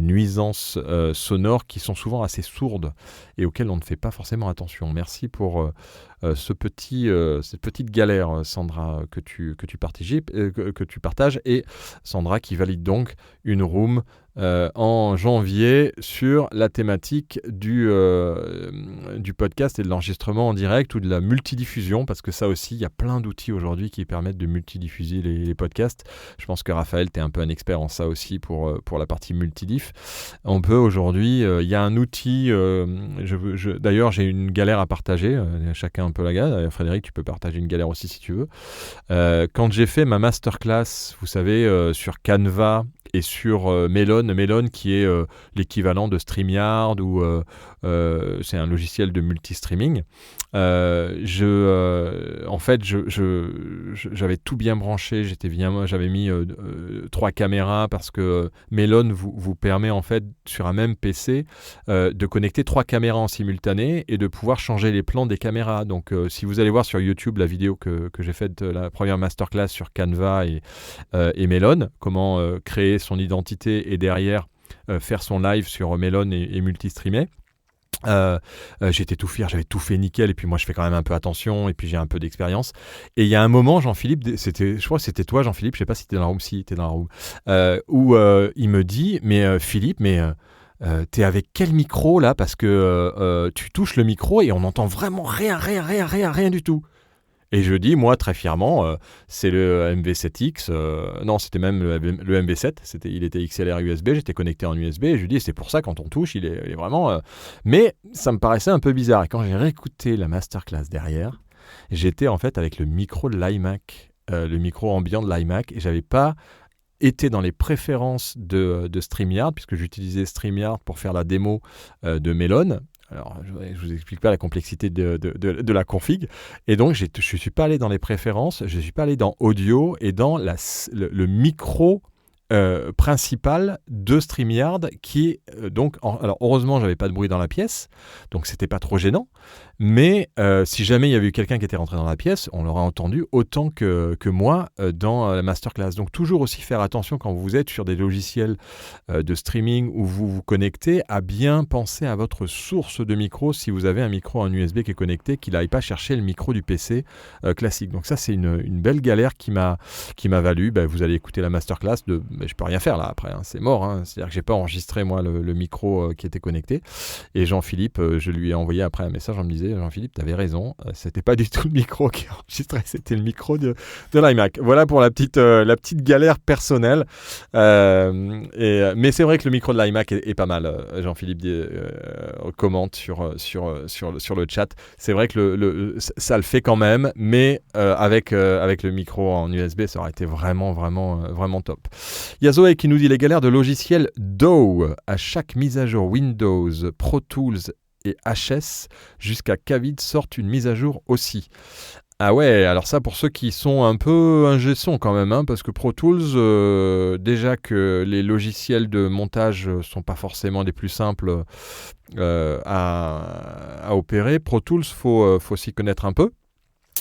nuisances sonores qui sont souvent assez sourdes et auxquelles on ne fait pas forcément attention. Merci pour cette petite galère, Sandra, que tu partages, et Sandra qui valide donc une room en janvier sur la thématique du podcast et de l'enregistrement en direct ou de la multidiffusion, parce que ça aussi, il y a plein d'outils aujourd'hui qui permettent de multidiffuser les podcasts. Je pense que Raphaël, tu es un peu un expert en ça aussi pour la partie multidiff. On peut aujourd'hui, il y a un outil, d'ailleurs j'ai une galère à partager, chacun un peu la galère. Frédéric, tu peux partager une galère aussi si tu veux. Quand j'ai fait ma masterclass, vous savez, sur Canva et sur Melon qui est l'équivalent de StreamYard, ou c'est un logiciel de multi-streaming. En fait, j'avais tout bien branché, j'avais mis 3 caméras, parce que Melon vous permet en fait sur un même PC de connecter 3 caméras en simultané et de pouvoir changer les plans des caméras. Donc si vous allez voir sur YouTube la vidéo que j'ai faite, la première masterclass sur Canva et Melon, comment créer son identité et derrière faire son live sur Melon et multi-streamer. J'étais tout fier, j'avais tout fait nickel, et puis moi je fais quand même un peu attention, et puis j'ai un peu d'expérience. Et il y a un moment, Jean-Philippe, je crois que c'était toi, Jean-Philippe, je sais pas si t'es dans la room, où il me dit, mais Philippe, t'es avec quel micro là, parce que tu touches le micro et on n'entend vraiment rien du tout. Et je dis, moi, très fièrement, c'est le MV7X. Non, c'était même le MV7. Il était XLR USB. J'étais connecté en USB. Et je lui dis, c'est pour ça, quand on touche, il est vraiment... Mais ça me paraissait un peu bizarre. Et quand j'ai réécouté la masterclass derrière, j'étais en fait avec le micro de l'iMac, le micro ambiant de l'iMac. Et j'avais pas été dans les préférences de StreamYard, puisque j'utilisais StreamYard pour faire la démo de Melon. Alors, je ne vous explique pas la complexité de la config. Et donc, je ne suis pas allé dans les préférences, je ne suis pas allé dans audio et dans le micro principal de StreamYard qui donc... Alors, heureusement, je n'avais pas de bruit dans la pièce, donc ce n'était pas trop gênant. Mais si jamais il y avait eu quelqu'un qui était rentré dans la pièce, on l'aurait entendu autant que moi dans la masterclass. Donc toujours aussi faire attention quand vous êtes sur des logiciels de streaming où vous vous connectez, à bien penser à votre source de micro. Si vous avez un micro en USB qui est connecté, qu'il n'aille pas chercher le micro du PC classique. Donc ça, c'est une belle galère qui m'a valu. Vous allez écouter la masterclass de... je peux rien faire là après, hein, c'est mort. Hein. C'est-à-dire que j'ai pas enregistré moi le micro qui était connecté. Et Jean-Philippe, je lui ai envoyé après un message en me disant, Jean-Philippe, tu avais raison, c'était pas du tout le micro qui enregistrait, c'était le micro de l'iMac. Voilà pour la petite galère personnelle. Mais c'est vrai que le micro de l'iMac est pas mal. Jean-Philippe commente sur le chat. C'est vrai que ça le fait quand même, mais avec le micro en USB, ça aurait été vraiment top. Il y a Zoé qui nous dit les galères de logiciels DAW à chaque mise à jour Windows, Pro Tools et HS, jusqu'à Kavid sortent une mise à jour aussi. Ah ouais, alors ça pour ceux qui sont un peu ingé son quand même, hein, parce que Pro Tools, déjà que les logiciels de montage sont pas forcément les plus simples à opérer. Pro Tools, faut s'y connaître un peu.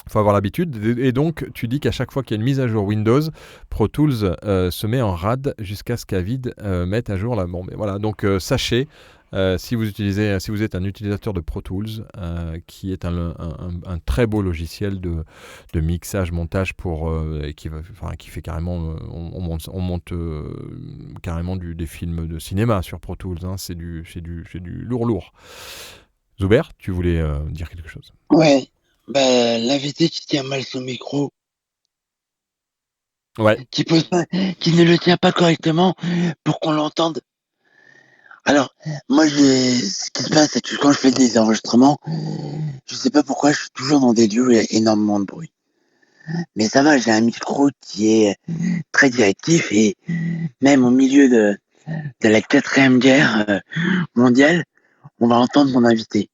faut avoir l'habitude. Et donc, tu dis qu'à chaque fois qu'il y a une mise à jour Windows, Pro Tools se met en rade jusqu'à ce qu'Avid mette à jour la bombe. Voilà, donc sachez, si vous êtes un utilisateur de Pro Tools, qui est un très beau logiciel de mixage, montage qui fait carrément, on monte carrément des films de cinéma sur Pro Tools. Hein, c'est du lourd. Zuber, tu voulais dire quelque chose? Ouais. L'invité qui tient mal son micro, qui ne le tient pas correctement pour qu'on l'entende. Alors, moi, ce qui se passe, c'est que quand je fais des enregistrements, je sais pas pourquoi, je suis toujours dans des lieux où il y a énormément de bruit. Mais ça va, j'ai un micro qui est très directif et même au milieu de la 4e guerre mondiale, on va entendre mon invité.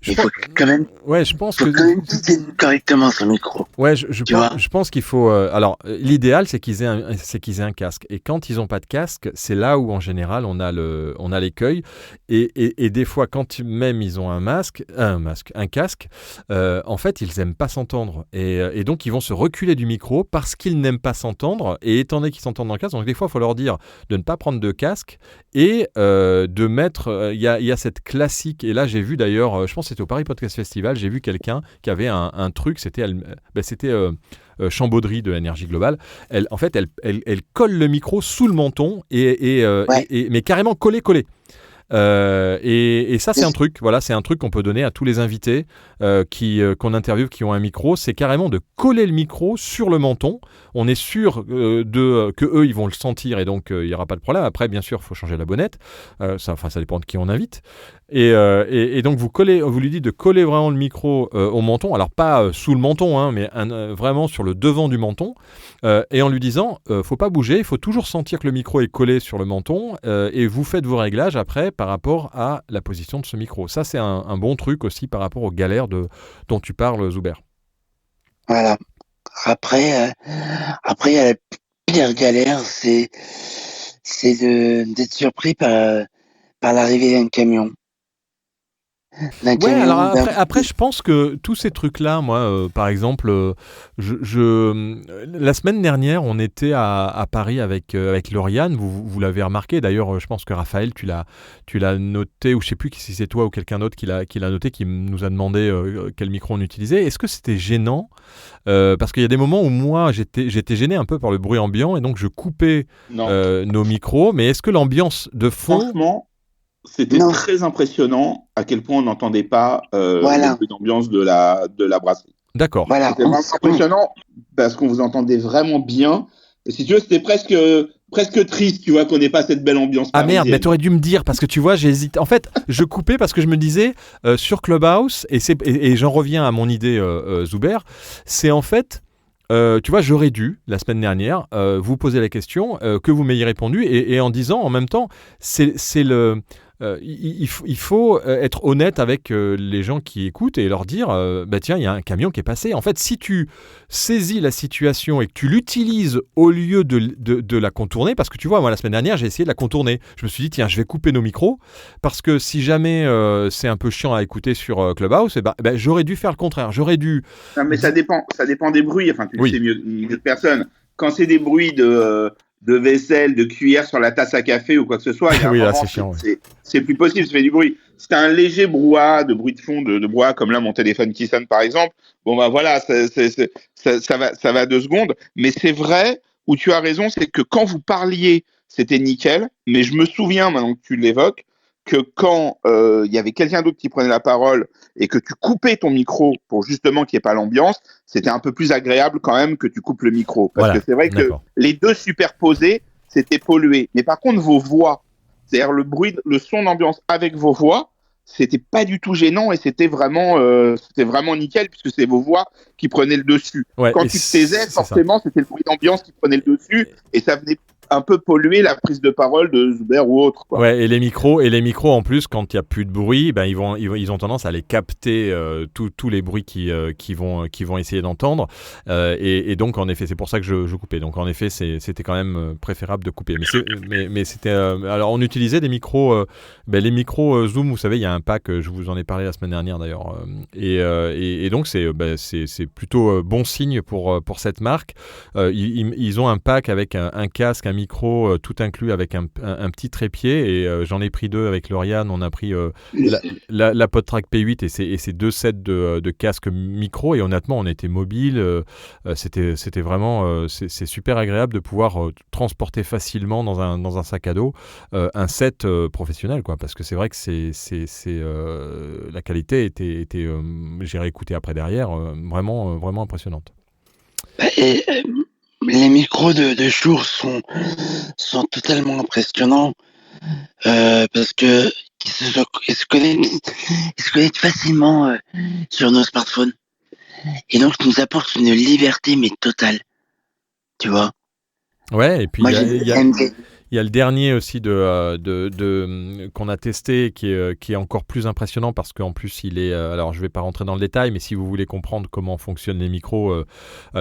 Il faut quand même quitter correctement son micro. Ouais, je pense qu'il faut. Alors, l'idéal, c'est qu'ils aient un casque. Et quand ils n'ont pas de casque, c'est là où, en général, on a l'écueil. Et des fois, quand même ils ont un casque, en fait, ils n'aiment pas s'entendre. Et donc, ils vont se reculer du micro parce qu'ils n'aiment pas s'entendre. Et étant donné qu'ils s'entendent dans le casque, donc des fois, il faut leur dire de ne pas prendre de casque et de mettre. Il y a cette classique. Et là, j'ai vu d'ailleurs, je pense que c'était au Paris Podcast Festival, j'ai vu quelqu'un qui avait un truc, c'était Chambauderie de Énergie Globale. Elle colle le micro sous le menton mais carrément collé. Et ça, c'est un truc. Voilà, c'est un truc qu'on peut donner à tous les invités qu'on interviewe, qui ont un micro. C'est carrément de coller le micro sur le menton. On est sûr que eux, ils vont le sentir et donc il n'y aura pas de problème. Après, bien sûr, il faut changer la bonnette. Ça dépend de qui on invite. Et donc vous lui dites de coller vraiment le micro au menton. Alors pas sous le menton, hein, mais vraiment sur le devant du menton. Et en lui disant, faut pas bouger. Il faut toujours sentir que le micro est collé sur le menton. Et vous faites vos réglages après par rapport à la position de ce micro. Ça, c'est un bon truc aussi par rapport aux galères dont tu parles, Zuber. Voilà. Après, il y a la pire galère, c'est d'être surpris par l'arrivée d'un camion. Alors après, je pense que tous ces trucs-là, moi, par exemple, la semaine dernière, on était à Paris avec Lauriane, vous l'avez remarqué, d'ailleurs, je pense que Raphaël, tu l'as noté, ou je ne sais plus si c'est toi ou quelqu'un d'autre qui l'a noté, qui nous a demandé quel micro on utilisait. Est-ce que c'était gênant parce qu'il y a des moments où moi, j'étais gêné un peu par le bruit ambiant, et donc je coupais nos micros, mais est-ce que l'ambiance de fond... Franchement, c'était très impressionnant à quel point on n'entendait pas le bruit d'ambiance de la brasserie. D'accord. Voilà. C'était vraiment impressionnant parce qu'on vous entendait vraiment bien. Et si tu veux, c'était presque triste, tu vois, qu'on n'ait pas cette belle ambiance parisienne. Ah merde, mais t'aurais dû me dire, parce que tu vois, j'hésite. En fait, je coupais parce que je me disais, sur Clubhouse, et j'en reviens à mon idée, Zuber, c'est en fait... tu vois, j'aurais dû, la semaine dernière, vous poser la question, que vous m'ayez répondu, et en disant, en même temps, il faut être honnête avec les gens qui écoutent et leur dire, tiens, il y a un camion qui est passé. En fait, si tu saisis la situation et que tu l'utilises au lieu de la contourner, parce que tu vois, moi, la semaine dernière, j'ai essayé de la contourner. Je me suis dit, tiens, je vais couper nos micros, parce que si jamais c'est un peu chiant à écouter sur Clubhouse, j'aurais dû faire le contraire. J'aurais dû... Non, mais ça dépend des bruits. Enfin, tu le sais mieux que personne. Quand c'est des bruits de vaisselle, de cuillère sur la tasse à café ou quoi que ce soit, c'est chiant. C'est plus possible, ça fait du bruit. C'est un léger brouhaha, de bruit de fond, de brouhaha, comme là, mon téléphone qui sonne, par exemple. Bon, voilà, ça va 2 secondes. Mais c'est vrai, où tu as raison, c'est que quand vous parliez, c'était nickel. Mais je me souviens, maintenant que tu l'évoques, que quand il y avait quelqu'un d'autre qui prenait la parole et que tu coupais ton micro pour justement qu'il n'y ait pas l'ambiance, c'était un peu plus agréable quand même que tu coupes le micro. Parce que c'est vrai que les deux superposés, c'était pollué. Mais par contre, vos voix, c'est-à-dire le son d'ambiance avec vos voix, c'était pas du tout gênant et c'était vraiment nickel puisque c'est vos voix qui prenaient le dessus. Quand tu te taisais, forcément, c'était le bruit d'ambiance qui prenait le dessus et ça venait un peu polluer la prise de parole de Zuber ou autre, quoi. Ouais, et les micros en plus, quand il n'y a plus de bruit, ben ils ont tendance à les capter tous les bruits qu'ils vont essayer d'entendre. Et donc en effet, c'est pour ça que je coupais. Donc en effet, c'était quand même préférable de couper. Mais c'était alors on utilisait des micros, les micros Zoom. Vous savez, il y a un pack. Je vous en ai parlé la semaine dernière d'ailleurs. Et donc c'est plutôt bon signe pour cette marque. Ils ont un pack avec un casque, un micro, tout inclus avec un petit trépied. Et j'en ai pris 2 avec Lauriane. On a pris la PodTrack P8 et ses 2 sets de casques micro. Et honnêtement, on était mobile. C'était vraiment c'est super agréable de pouvoir transporter facilement dans un sac à dos un set professionnel, quoi. Parce que c'est vrai que la qualité était j'ai réécouté après derrière, vraiment impressionnante. Et les micros de Shure sont totalement impressionnants parce que ils se connectent facilement sur nos smartphones et donc nous apportent une liberté mais totale, tu vois. Ouais, et puis Moi, il y a le dernier aussi qu'on a testé qui est encore plus impressionnant parce qu'en plus il est alors je vais pas rentrer dans le détail, mais si vous voulez comprendre comment fonctionnent les micros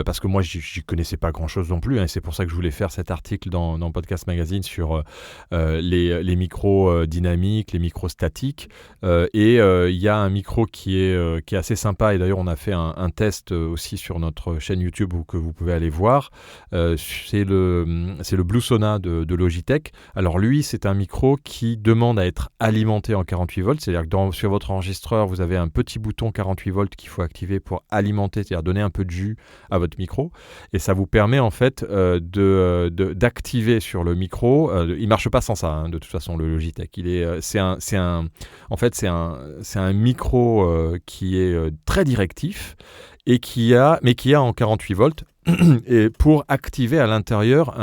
parce que moi j'y connaissais pas grand chose non plus, hein, et c'est pour ça que je voulais faire cet article dans Podcast Magazine sur les micros dynamiques, les micros statiques, et il y a un micro qui est assez sympa, et d'ailleurs on a fait un test aussi sur notre chaîne YouTube que vous pouvez aller voir. C'est le Bluesona de Logitech. Alors lui, c'est un micro qui demande à être alimenté en 48 volts, c'est-à-dire que sur votre enregistreur, vous avez un petit bouton 48 volts qu'il faut activer pour alimenter, c'est-à-dire donner un peu de jus à votre micro, et ça vous permet en fait d'activer sur le micro. Il marche pas sans ça, hein, de toute façon, le Logitech. C'est un micro qui est très directif et qui a en 48 volts et pour activer à l'intérieur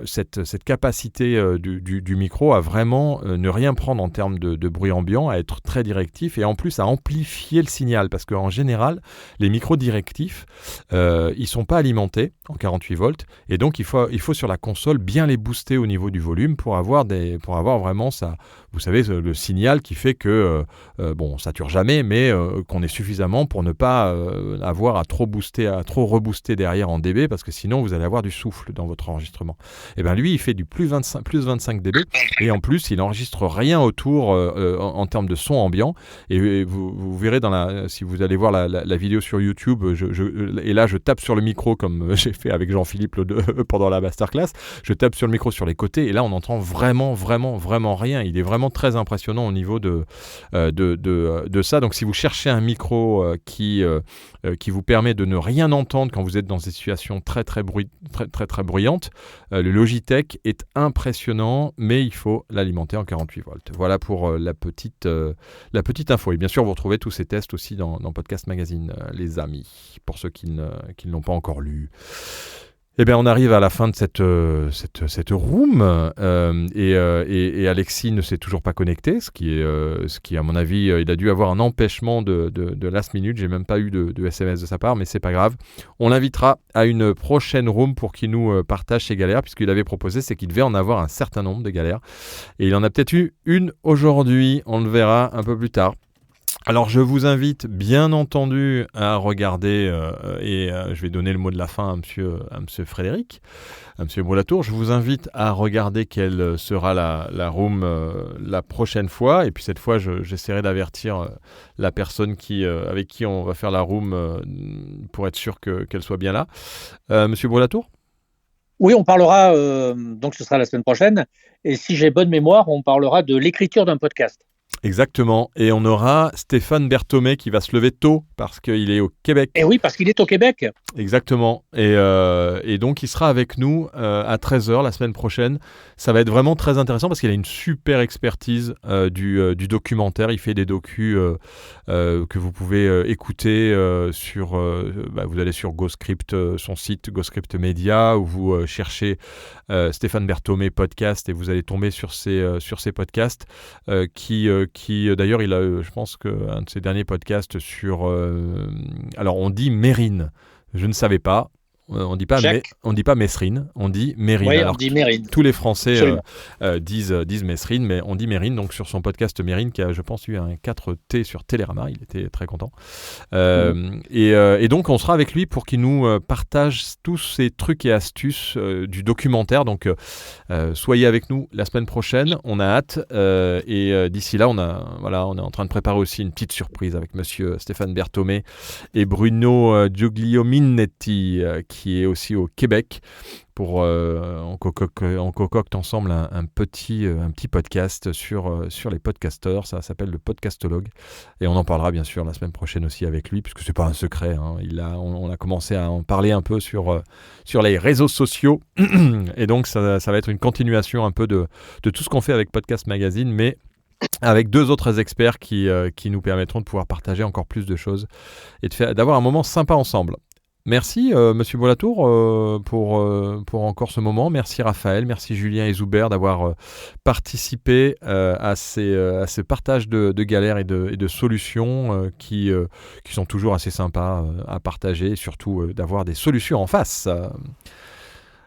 cette capacité du micro à vraiment ne rien prendre en termes de bruit ambiant, à être très directif et en plus à amplifier le signal, parce qu'en général les micros directifs ils sont pas alimentés en 48 volts et donc il faut sur la console bien les booster au niveau du volume pour avoir vraiment ça, vous savez, le signal qui fait que on sature jamais, mais qu'on est suffisamment pour ne pas avoir à trop rebooster derrière en dB, parce que sinon vous allez avoir du souffle dans votre enregistrement. Et bien lui, il fait du plus 25 dB, et en plus il n'enregistre rien autour en termes de son ambiant, et vous verrez si vous allez voir la vidéo sur YouTube, et là je tape sur le micro comme j'ai fait avec Jean-Philippe pendant la masterclass, je tape sur le micro sur les côtés, et là on entend vraiment rien. Il est vraiment très impressionnant au niveau de ça. Donc si vous cherchez un micro qui vous permet de ne rien entendre quand vous êtes dans des situations très bruyantes, le Logitech est impressionnant, mais il faut l'alimenter en 48 volts. Voilà pour la petite info. Et bien sûr, vous retrouvez tous ces tests aussi dans Podcast Magazine, les amis, pour ceux qui ne l'ont pas encore lu. Eh bien, on arrive à la fin de cette room et Alexis ne s'est toujours pas connecté, ce qui à mon avis, il a dû avoir un empêchement de last minute. J'ai même pas eu de SMS de sa part, mais c'est pas grave. On l'invitera à une prochaine room pour qu'il nous partage ses galères, puisqu'il avait proposé, c'est qu'il devait en avoir un certain nombre de galères, et il en a peut-être eu une aujourd'hui. On le verra un peu plus tard. Alors je vous invite bien entendu à regarder, je vais donner le mot de la fin à monsieur Frédéric, à monsieur Brulatour. Je vous invite à regarder quelle sera la room la prochaine fois, et puis cette fois j'essaierai d'avertir la personne avec qui on va faire la room pour être sûr qu'elle soit bien là. Monsieur Brulatour ? Oui, on parlera, donc ce sera la semaine prochaine, et si j'ai bonne mémoire, on parlera de l'écriture d'un podcast. Exactement, et on aura Stéphane Berthomé qui va se lever tôt parce qu'il est au Québec. Et oui, parce qu'il est au Québec. Exactement, et donc il sera avec nous à 13h la semaine prochaine. Ça va être vraiment très intéressant parce qu'il a une super expertise du documentaire. Il fait des docus que vous pouvez écouter vous allez sur GoScript, son site GoScript Media, où vous cherchez Stéphane Berthomé podcast et vous allez tomber sur ces podcasts qui d'ailleurs il a je pense qu'un de ses derniers podcasts sur alors on dit Mérine, je ne savais pas, on dit pas Mesrine, on dit Mérine. Oui, Alors, on dit Mérine. tous les Français disent Mesrine, mais on dit Mérine. Donc sur son podcast Mérine, qui a, je pense, eu un 4T sur Télérama, il était très content. Et donc on sera avec lui pour qu'il nous partage tous ces trucs et astuces du documentaire. Donc soyez avec nous la semaine prochaine, on a hâte. Et d'ici là, on est en train de préparer aussi une petite surprise avec monsieur Stéphane Berthomé et Bruno Giugliominetti, qui est aussi au Québec. On concocte ensemble un petit podcast sur les podcasteurs. Ça s'appelle le Podcastologue, et on en parlera bien sûr la semaine prochaine aussi avec lui, puisque c'est pas un secret, hein. On a commencé à en parler un peu sur les réseaux sociaux et donc ça va être une continuation un peu de tout ce qu'on fait avec Podcast Magazine, mais avec 2 autres experts qui nous permettront de pouvoir partager encore plus de choses et d'avoir un moment sympa ensemble. Merci Monsieur Bourlatour pour encore ce moment. Merci Raphaël, merci Julien et Zoubert d'avoir participé à ce partage de galères et de solutions qui sont toujours assez sympas à partager, et surtout d'avoir des solutions en face.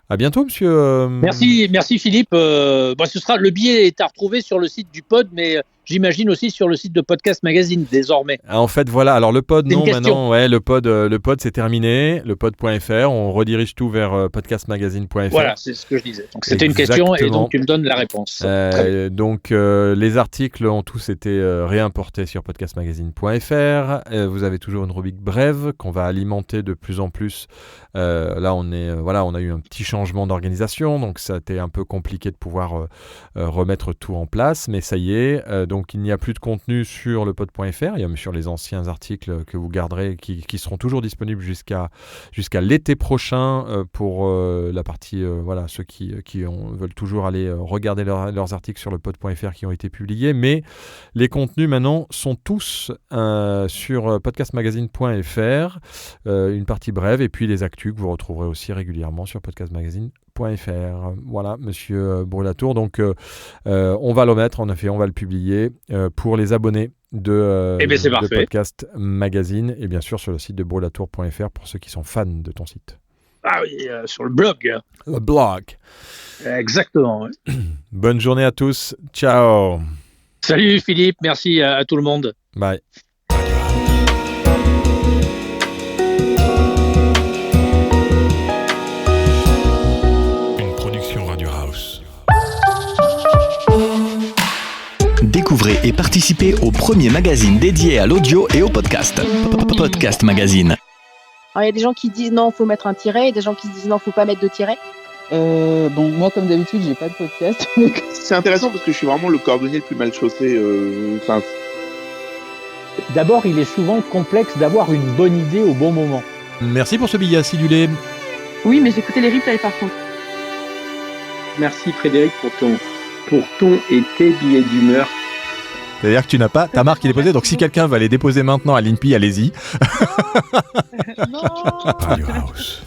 À bientôt, monsieur. Merci Philippe. Le billet est à retrouver sur le site du pod, mais j'imagine aussi sur le site de Podcast Magazine désormais. En fait, voilà. Alors le pod, non, maintenant, le pod c'est terminé. Le pod.fr, on redirige tout vers podcastmagazine.fr. Voilà, c'est ce que je disais. Donc c'était une question et donc tu me donnes la réponse. Donc les articles ont tous été réimportés sur podcastmagazine.fr. Vous avez toujours une rubrique brève qu'on va alimenter de plus en plus. Là, on a eu un petit changement d'organisation, donc ça a été un peu compliqué de pouvoir remettre tout en place, mais ça y est. Donc il n'y a plus de contenu sur le pod.fr, il y a sur les anciens articles que vous garderez, qui seront toujours disponibles jusqu'à l'été prochain pour la partie, ceux qui veulent toujours aller regarder leurs articles sur le pod.fr qui ont été publiés, mais les contenus maintenant sont tous sur podcastmagazine.fr, une partie brève, et puis les actus que vous retrouverez aussi régulièrement sur podcastmagazine.fr. Voilà, monsieur Bourlatour. Donc, on va le mettre, en effet, on va le publier pour les abonnés de Podcast Magazine, et bien sûr sur le site de bourlatour.fr pour ceux qui sont fans de ton site. Ah oui, sur le blog. Le blog. Exactement. Ouais. Bonne journée à tous. Ciao. Salut Philippe, merci à tout le monde. Bye. Découvrez et participez au premier magazine dédié à l'audio et au podcast. Podcast Magazine. Alors, il y a des gens qui disent non, faut mettre un tiret, et des gens qui disent non, faut pas mettre de tiret. Moi, comme d'habitude, j'ai pas de podcast. C'est intéressant parce que je suis vraiment le cordonnier le plus mal chaussé. D'abord, il est souvent complexe d'avoir une bonne idée au bon moment. Merci pour ce billet acidulé. Oui, mais j'écoutais les replays par contre. Merci Frédéric pour ton et tes billets d'humeur. C'est-à-dire que tu n'as pas ta marque, il est posée. Donc si quelqu'un va les déposer maintenant à l'INPI, allez-y. Non. Radio House.